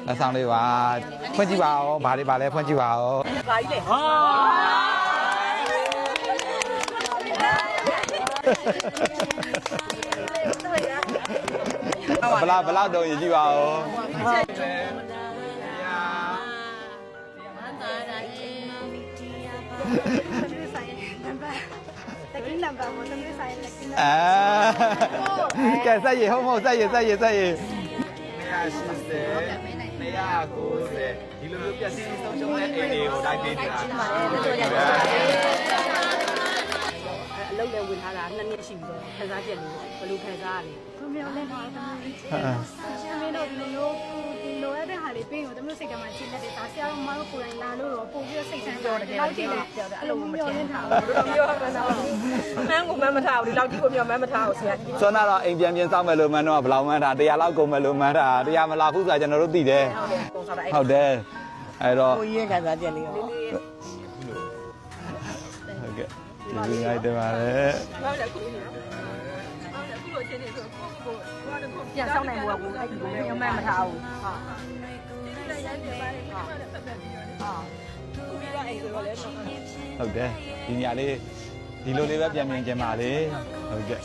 လက်ဆောင်လေးပါဖွင့်ကြည့်ပါဦးဘာလေးပါလဲဖွင့်ကြည့်ပါဦးဘာကြီးလဲဘလောက်တော့ရင်ကြည့်ပါဦးကဲဆက်ရဟုတ်မဟုတ်ဆက်ရ280 290ဒီလိုလိုပြည့်စည်ဆုံးရှုံးတဲ့အိမ်တွေကိုတိုင်းပေးနေတာအလုပ်လည်းဝင်ထားတာ2နှစ်ရှိပြီခန်းစားချက်လေးဘယ်လိုခန်းစားရလဲကိုမျိုးလည်းပါတာရှင်မင်းတို့ဒီလိုရတဲ့ဟာလေးပြင်ကိုတမျိုးစိတ်ကမှချိန်လက်တယ်ဒါဆရာမတို့ကိုယ်တိုင်လာလို့တော့ပို့ပြီးစိတ်ဆန်းတယ်လောက်ကြည့်လိုက်အဲ့လိုမထင်ထားဘူးပြောမှန်းတော့မန်းကိုမန်းမထားဘူးဒီလောက်ကြီးကိုပြောမန်းမထားဘူးဆရာစွမ်းတော့အိမ်ပြန်စောင့်မယ်လို့မှန်းတော့ဘယ်လောက်မှန်းတာ100လောက်ကုန်မယ်လို့မှန်းတာ100မလားဘူးဆိုတာကျွန်တော်တို့သိတယ်ဟုတ်တယ်အဲ့တော့ကိုကြီးရဲ့ခန်းစားချက်လေးဟုတ်ကဲ့ဒီလိုရိုက်တယ်ပါလေဟုတ်တယ်ခုလိုချင်းနေဆိုကိုပြန်ဆောင်နိုင်ဘူးကိုအဲ့ဒီကိုညမမထားဘူးဟာဟုတ်တယ်ဒီနေရာလေးဒီလိုလေးပဲပြန်မြင်ကြပါလေဟုတ်ကဲ့